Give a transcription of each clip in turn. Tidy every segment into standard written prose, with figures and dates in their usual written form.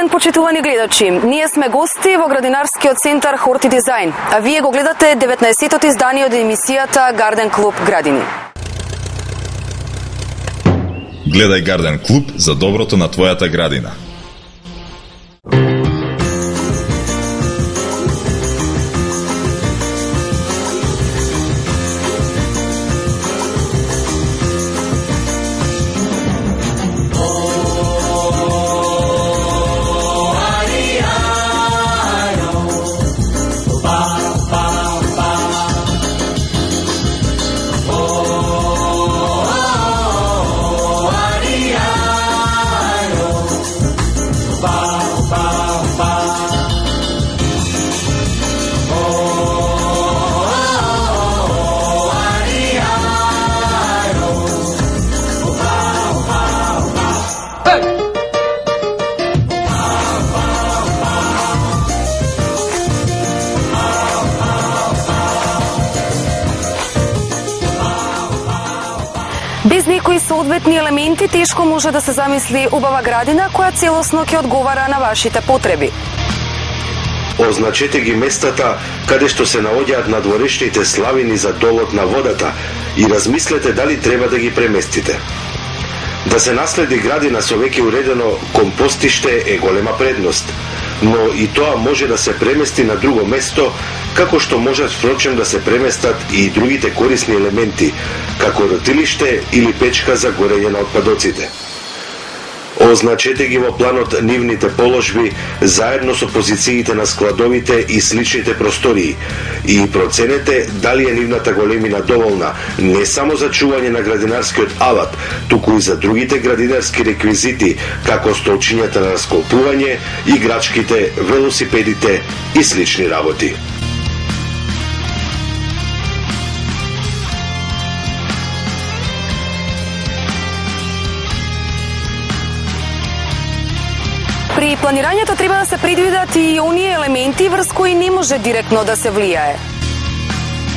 ден, почитувани гледачи. Ние сме гости во градинарскиот центар Хорти Дизајн, а вие го гледате 19-тото издание од емисијата Гарден клуб Градини. Гледај Гарден клуб за доброто на твојата градина. Без некои соодветни елементи тешко може да се замисли убава градина која целосно ќе одговара на вашите потреби. Означете ги местата каде што се наоѓаат надворешните славини за долот на водата и размислете дали треба да ги преместите. Да се наследи градина со веќе уредено компостиште е голема предност, но и тоа може да се премести на друго место, како што можат впрочем да се преместат и другите корисни елементи, како ротилиште или печка за горење на отпадоците. Означете ги во планот нивните положби заедно со позициите на складовите и сличните простории и проценете дали е нивната големина доволна не само за чување на градинарскиот алат, туку и за другите градинарски реквизити, како столчињата на расколпување, играчките, велосипедите и слични работи. При планирањето треба да се предвидат и оние елементи врз кои не може директно да се влијае.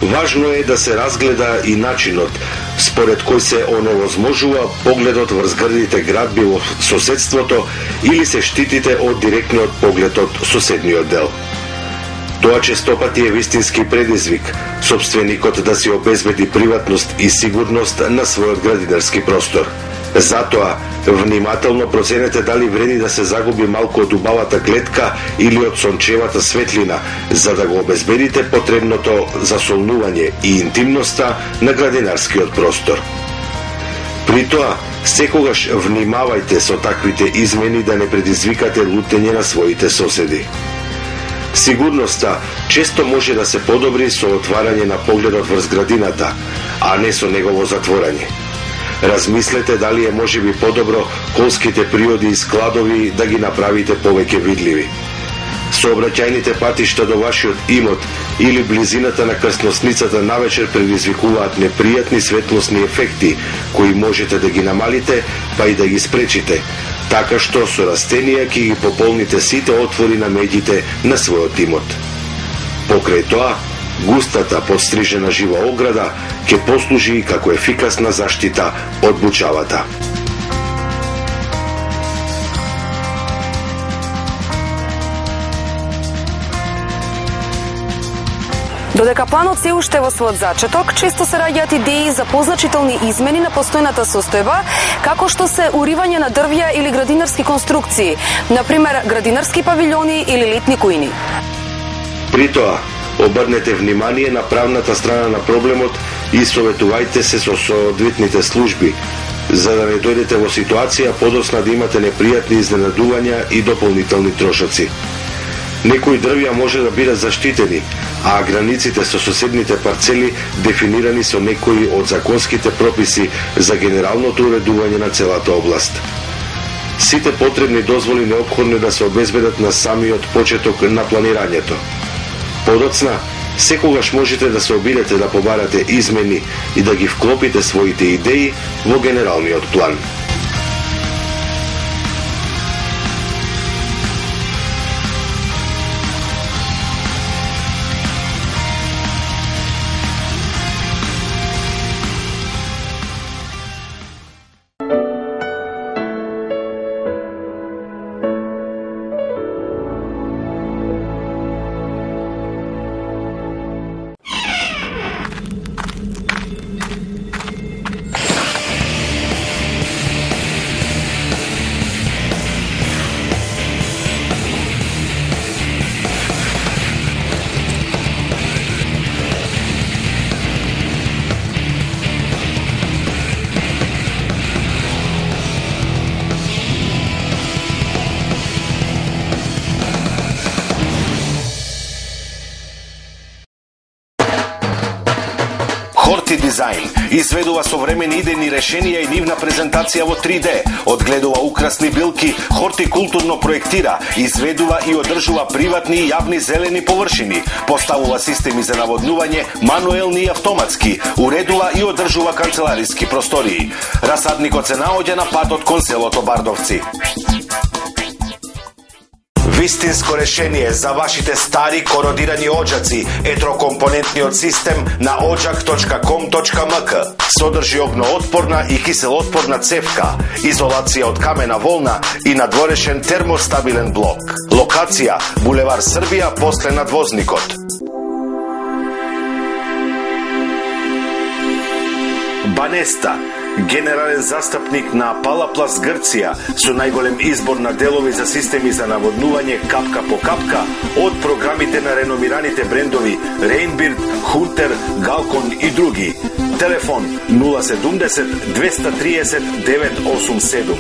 Важно е да се разгледа и начинот според кој се оневозможува погледот врз грдите градби во соседството или се штитите од директниот поглед од соседниот дел. Тоа честопати е вистински предизвик, сопственикот да си обезбеди приватност и сигурност на својот градинарски простор. Затоа, внимателно проценете дали вреди да се загуби малку од убавата клетка или од сончевата светлина, за да го обезбедите потребното засолнување и интимноста на градинарскиот простор. При тоа, секогаш внимавајте со таквите измени да не предизвикате лутење на своите соседи. Сигурноста често може да се подобри со отварање на погледот врз градината, а не со негово затворање. Размислете дали е можеби подобро колските приоди и складови да ги направите повеќе видливи. Сообраќајните патишта до вашиот имот или близината на крстносницата навечер предизвикуваат непријатни светлосни ефекти, кои можете да ги намалите, па и да ги спречите, така што со растенија ќе ги пополните сите отвори на меѓите на својот имот. Покрај тоа, густата подстрижена жива ограда ќе послужи како ефикасна заштита од бучавата. Додека планот се уште во својот зачеток, често се раѓаат идеи за позначителни измени на постојната состојба, како што се уривање на дрвја или градинарски конструкции, например градинарски павилјони или летни кујни. При тоа, обрнете внимание на правната страна на проблемот и советувајте се со соодветните служби, за да не дојдете во ситуација подоцна да имате непријатни изненадувања и дополнителни трошоци. Некои дрвја може да бидат заштитени, а границите со соседните парцели дефинирани со некои од законските прописи за генералното уредување на целата област. Сите потребни дозволи неопходно да се обезбедат на самиот почеток на планирањето. Подоцна, секогаш можете да се обидете да побарате измени и да ги вклопите своите идеи во генералниот план. Хорти дизајн изведува современи идејни решенија и нивна презентација во 3D, одгледува украсни билки, хортикултурно проектира, изведува и одржува приватни и јавни зелени површини, поставува системи за наводнување, мануелни и автоматски, уредува и одржува канцелариски простории. Расадникот се наоѓа на патот кон селото Бардовци. Вистинско решение за вашите стари кородирани оџаци е трокомпонентниот систем на ođak.com.mk. Содржи огноотпорна и киселотпорна цевка, изолација од камена волна и надворешен термостабилен блок. Локација булевар Србија после надвозникот. Банеста, генерален застапник на Палапласт Грција, со најголем избор на делови за системи за наводнување капка по капка од програмите на реномираните брендови Рейнбирд, Хунтер, Галкон и други. Телефон 070 230 987.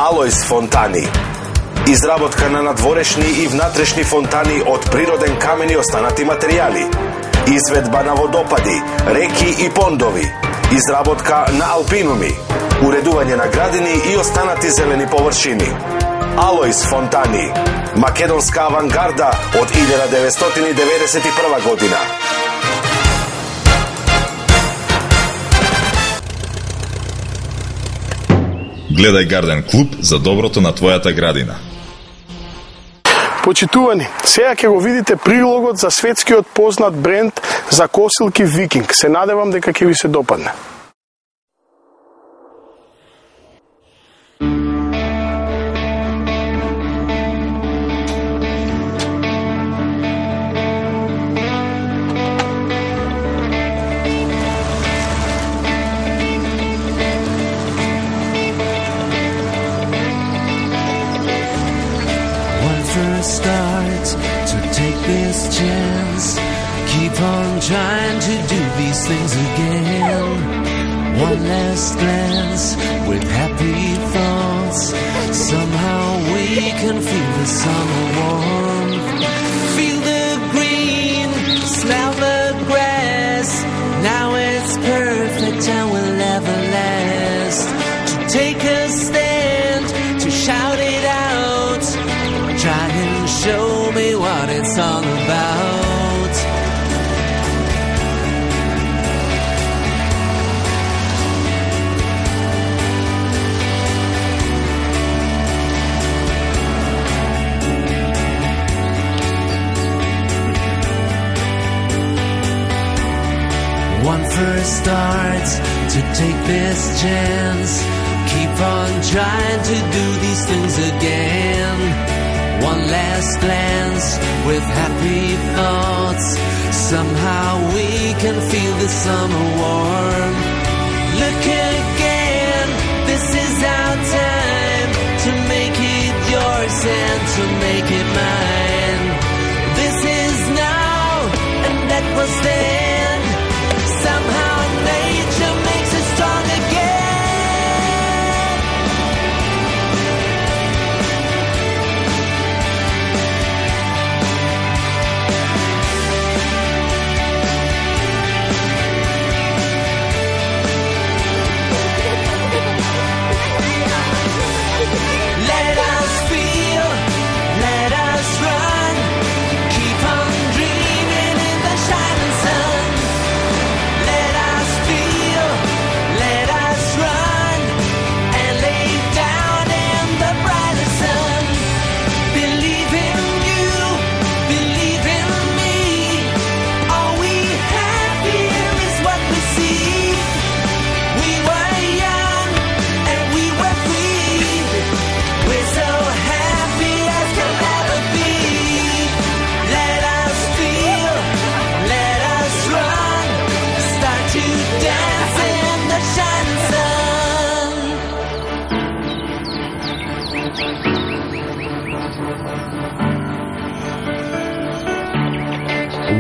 Алојс фонтани. Изработка на надворешни и внатрешни фонтани од природен камен и останати материјали. Изведба на водопади, реки и пондови. Изработка на алпинуми. Уредување на градини и останати зелени површини. Алојс фонтани. Македонска авангарда од 1991 година. Гледај Гарден клуб за доброто на твојата градина. Почитувани, сега ќе го видите прилогот за светскиот познат бренд за косилки Викинг. Се надевам дека ќе ви се допадне. Start to take this chance, keep on trying to do these things again. One last glance with happy thoughts, somehow we can feel the summer warmth, feel the green, smell the grass. Now it's perfect and will never last. To take a stand, to shout it out, try and show me what it's all about. One first start to take this chance, keep on trying to do these things again. One last glance with happy thoughts, somehow we can feel the summer warmth. Look again, this is our time to make it yours and to make it mine. This is now and that was then. Somehow nature makes us strong again.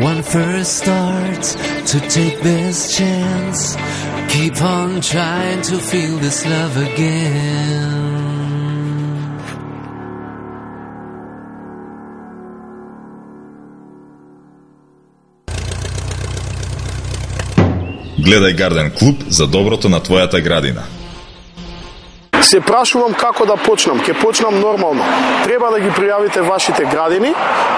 One first starts to take this chance. Keep on trying to feel this love again. Гледај Гарден клуб за доброто на твојата градина. Се прашувам како да почнам. Ке почнам нормално. Треба да ги пријавите вашите градини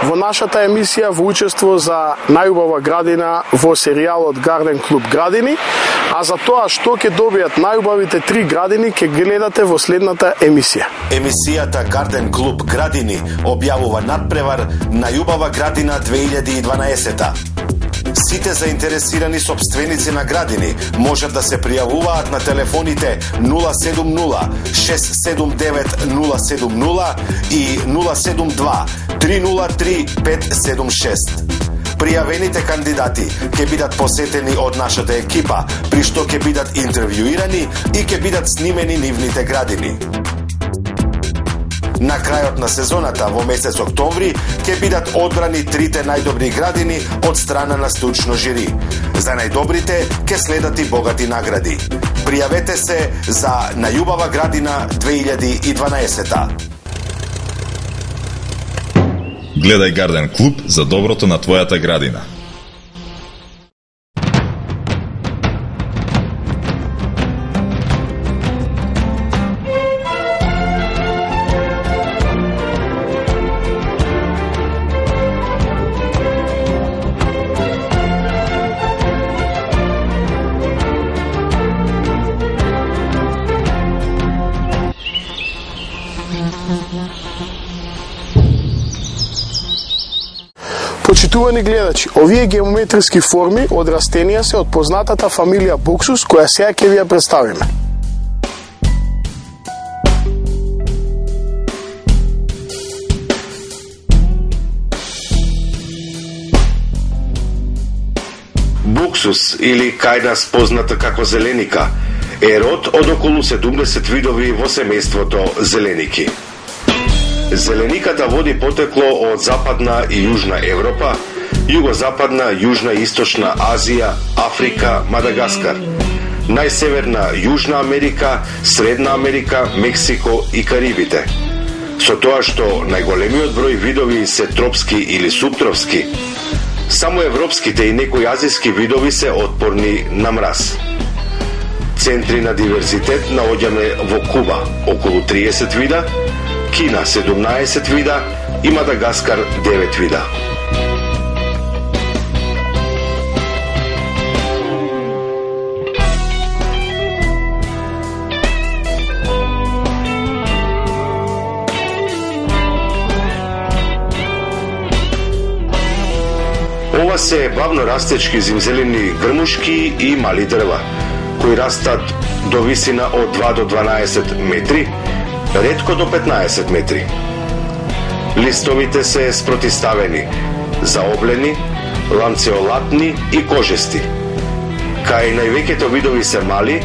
во нашата емисија во учество за најубава градина во серијалот Гарден клуб градини, а за тоа што ќе добијат најубавите 3 градини ќе гледате во следната емисија. Емисијата Гарден клуб градини објавува надпревар најубава градина 2012. Сите заинтересирани собственици на градини можат да се пријавуваат на телефоните 070-679-070 и 072-303-576. Пријавените кандидати ќе бидат посетени од нашата екипа, при што ќе бидат интервјуирани и ќе бидат снимени нивните градини. На крајот на сезоната во месец октомври ќе бидат одбрани 3 најдобри градини од страна на стручно жири. За најдобрите ќе следат и богати награди. Пријавете се за најубава градина 2012. Гледај Гарден клуб за доброто на твојата градина. Почитувани гледачи, овие геометриски форми од растенија се од познатата фамилија Buxus, која сега ќе ви ја представиме. Buxus, или кај нас позната како зеленика, е род од околу 70 видови во семејството зеленики. Зелениката води потекло од Западна и Јужна Европа, Југозападна, Јужна и Источна Азија, Африка, Мадагаскар, најсеверна Јужна Америка, Средна Америка, Мексико и Карибите. Со тоа што најголемиот број видови се тропски или субтропски, само европските и некои азиски видови се отпорни на мраз. Центри на диверзитет наоѓаме во Куба, околу 30 вида, Кина 17 вида и Мадагаскар 9 вида. Ова се бавно растечки зимзелени грмушки и мали дрва, кои растат до висина од 2 до 12 метри, ретко до 15 метри. Листовите се спротиставени, заоблени, ланцеолатни и кожести. Кај највеќето видови се мали,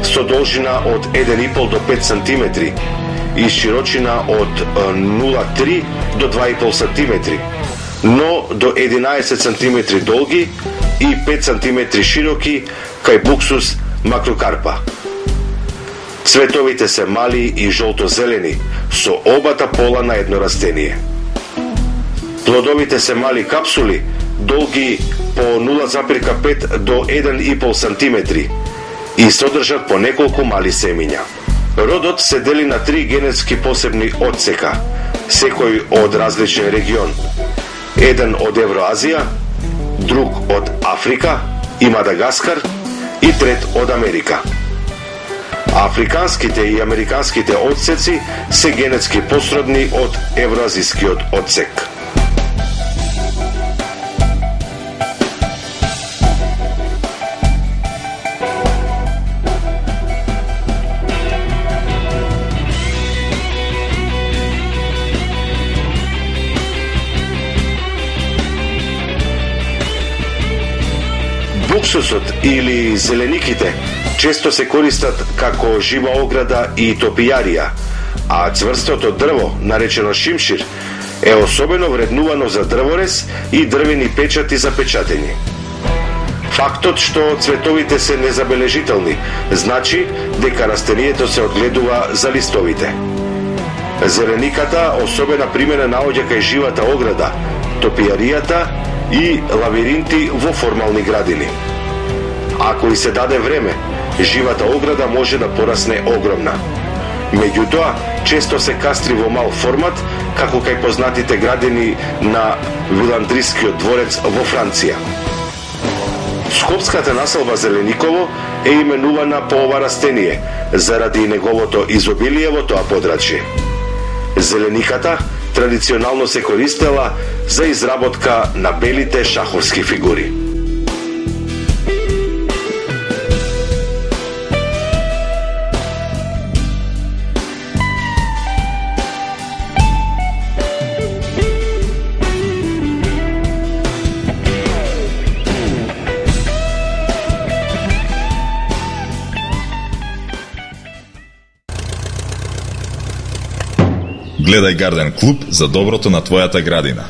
со должина од 1,5 до 5 см и широчина од 0,3 до 2,5 см, но до 11 см долги и 5 см широки кај Buxus macrocarpa. Цветовите се мали и жолто-зелени, со обата пола на едно растение. Плодовите се мали капсули, долги по 0,5 до 1,5 см и содржат по неколку мали семиња. Родот се дели на 3 генетски посебни одсека, секој од различен регион. Еден од Евроазија, друг од Африка и Мадагаскар и трет од Америка. Африканските и американските одсеци се генетски посродни од евроазискиот одсек. Buxusот или зелениките често се користат како жива ограда и топијарија, а цврстото дрво, наречено шимшир, е особено вреднувано за дрворез и дрвени печати за печатење. Фактот што цветовите се незабележителни значи дека растението се одгледува за листовите. Зелениката особена примена наоѓа кај живата ограда, топијаријата и лавиринти во формални градини. Ако и се даде време, живата ограда може да порасне огромна. Меѓутоа, често се кастри во мал формат, како кај познатите градини на Виландрискиот дворец во Франција. Скопската населба Зелениково е именувана по ова растение, заради неговото изобилие во тоа подрачје. Зелениката традиционално се користела за изработка на белите шаховски фигури. Гледај Гарден клуб за доброто на твојата градина.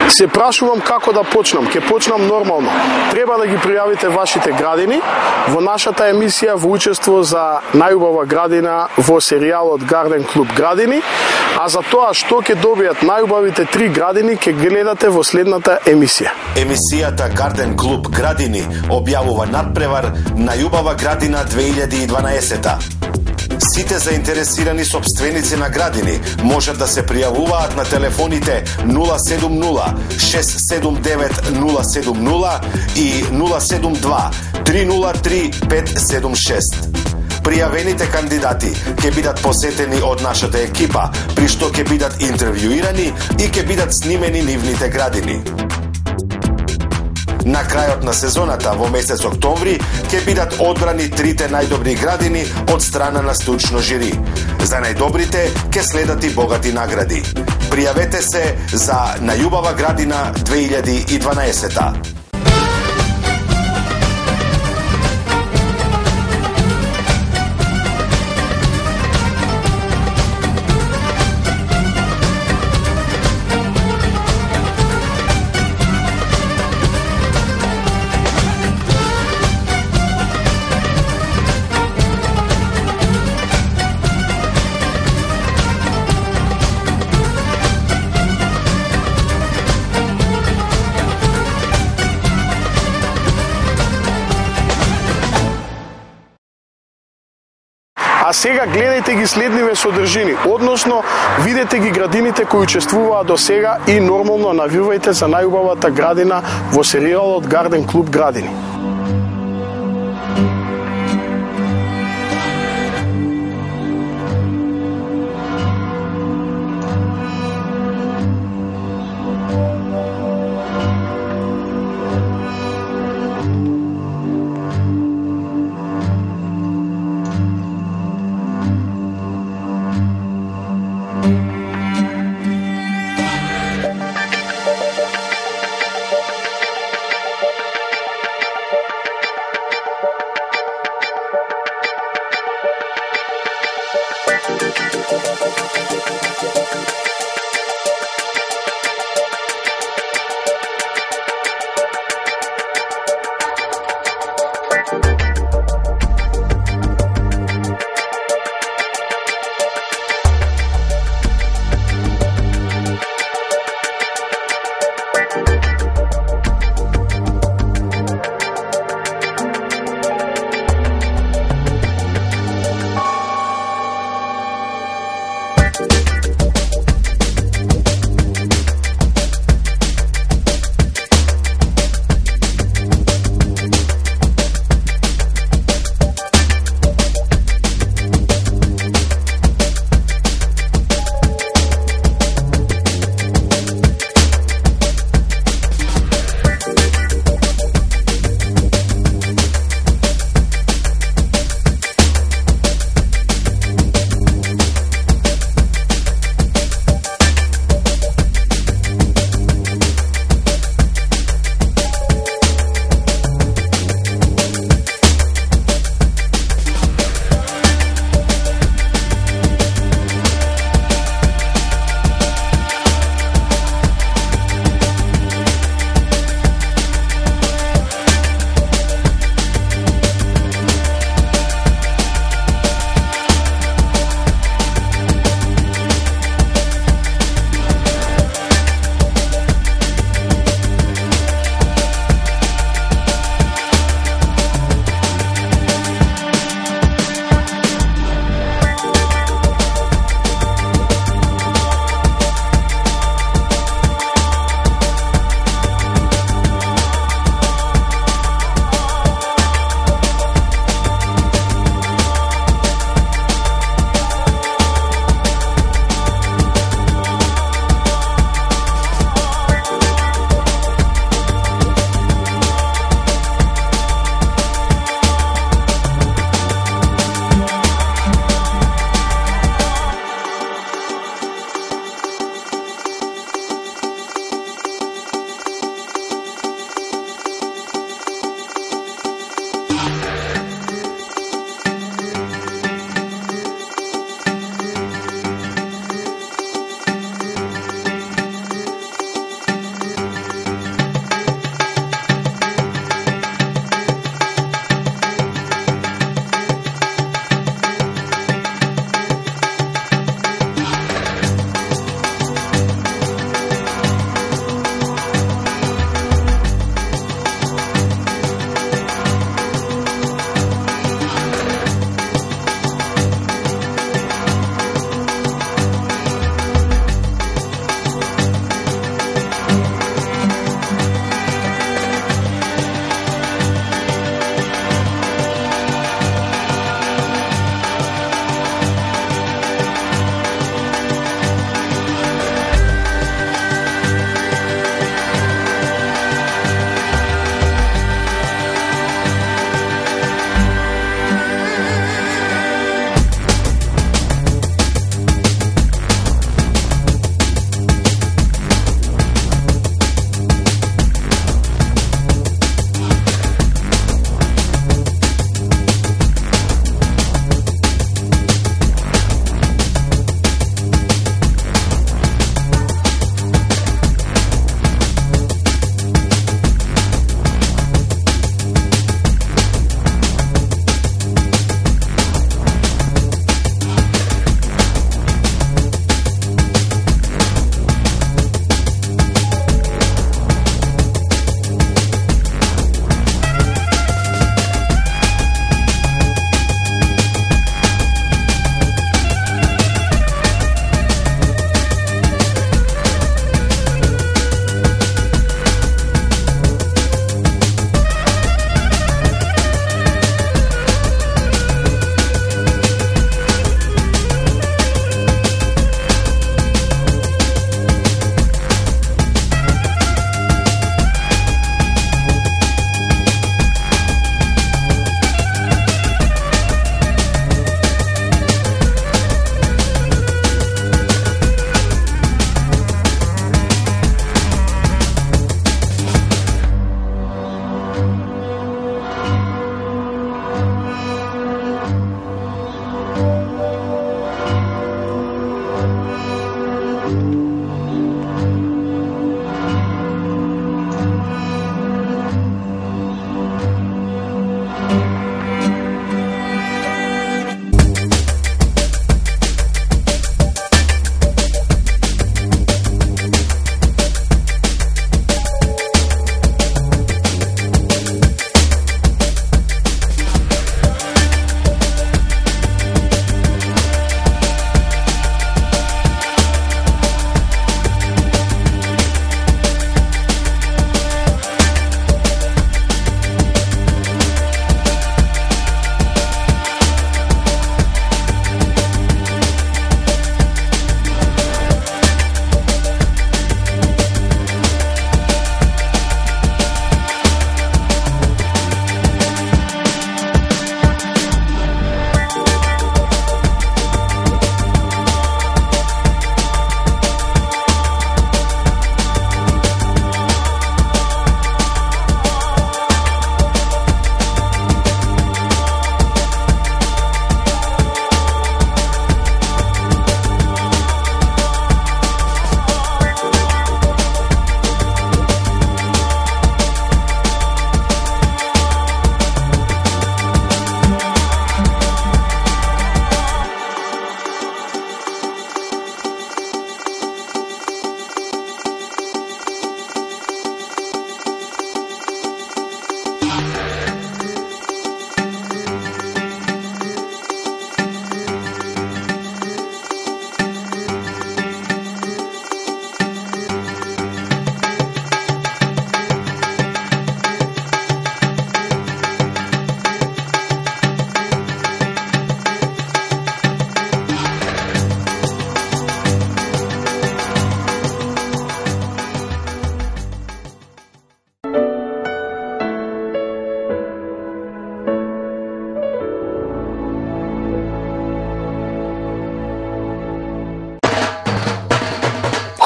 Се прашувам како да почнам. Ке почнам нормално. Треба да ги пријавите вашите градини во нашата емисија во учество за најубава градина во серијалот Гарден клуб градини, а за тоа што ќе добијат најубавите 3 градини ќе гледате во следната емисија. Емисијата Гарден клуб градини објавува надпревар најубава градина 2012. Сите заинтересирани сопственици на градини можат да се пријавуваат на телефоните 070-679-070 и 072-303-576. Пријавените кандидати ќе бидат посетени од нашата екипа, при што ќе бидат интервјуирани и ќе бидат снимени нивните градини. На крајот на сезоната во месец октомври ќе бидат одбрани 3 најдобри градини од страна на стручно жири. За најдобрите ќе следат и богати награди. Пријавете се за најубава градина 2012. А сега гледајте ги следниве содржини, односно видете ги градините кои учествуваа до сега и нормално навивајте за најубавата градина во серијалот Гарден клуб градини.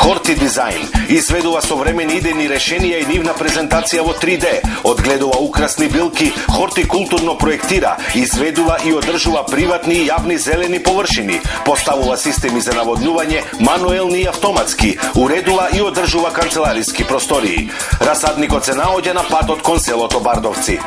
Хорти дизајн изведува современи идејни решенија и нивна презентација во 3D, одгледува украсни билки, хортикултурно проектира, изведува и одржува приватни и јавни зелени површини, поставува системи за наводнување, мануелни и автоматски, уредува и одржува канцелариски простории. Расадникот се наоѓа на патот кон селото Бардовци.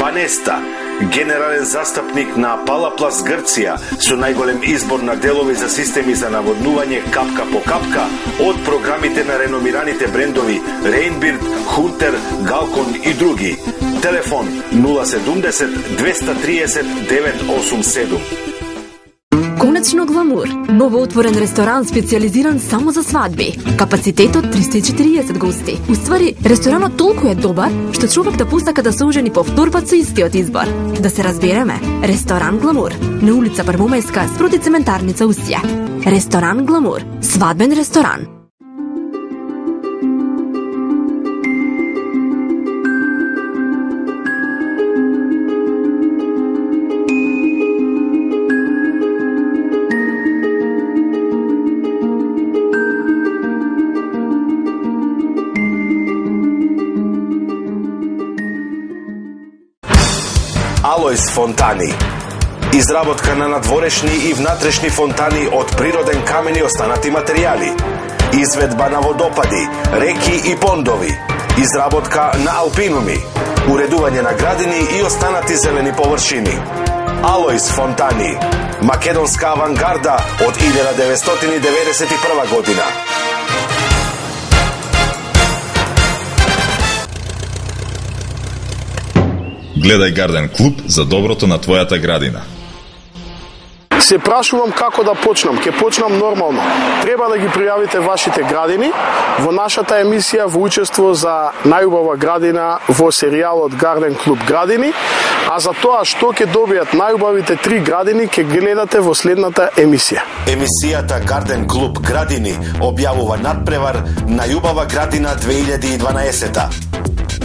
Банеста, генерален застапник на Палаплас Грција, со најголем избор на делови за системи за наводнување капка по капка од програмите на реномираните брендови Рейнбирд, Хунтер, Галкон и други. Телефон 070 230 987. Конечно Гламур, новоотворен ресторан специализиран само за свадби. Капацитетот 340 гости. Уствари, ресторанот толку е добар, што човек да посака да се ожени повтор пат со истиот избор. Да се разбереме, ресторан Гламур, на улица Првомајска, спроти цементарница Усија. Ресторан Гламур, свадбен ресторан. Алојс фонтани. Изработка на надворешни и внатрешни фонтани од природен камен и останати материјали. Изведба на водопади, реки и пондови. Изработка на алпинуми. Уредување на градини и останати зелени површини. Алојс фонтани. Македонска авангарда од 1991 година. Гледај Гарден клуб за доброто на твојата градина. Се прашувам како да почнам. Ке почнам нормално. Треба да ги пријавите вашите градини во нашата емисија во учество за најубава градина во серијалот Гарден клуб градини, а за тоа што ќе добијат најубавите 3 градини ќе гледате во следната емисија. Емисијата Гарден клуб градини објавува надпревар најубава градина 2012.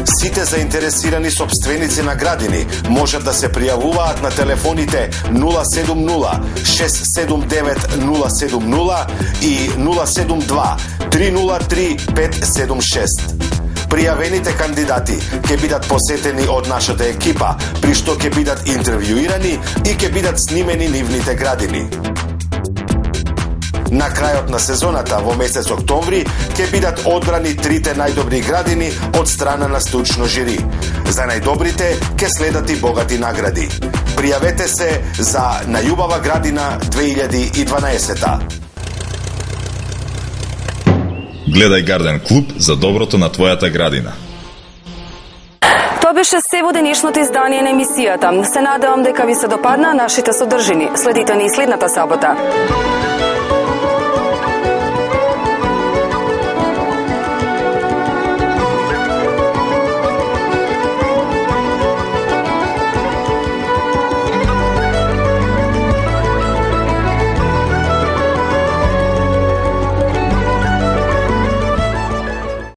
Сите заинтересирани собственици на градини можат да се пријавуваат на телефоните 070 679 070 и 072 303 576. Пријавените кандидати ќе бидат посетени од нашата екипа, при што ќе бидат интервјуирани и ќе бидат снимени нивните градини. На крајот на сезоната во месец октомври ќе бидат одбрани 3 најдобри градини од страна на стручно жири. За најдобрите ќе следат и богати награди. Пријавете се за најубава градина 2012. Гледај Гарден клуб за доброто на твојата градина. Тоа беше се во денешното издание на емисијата. Се надевам дека ви се допадна нашите содржини. Следите ни следната сабота.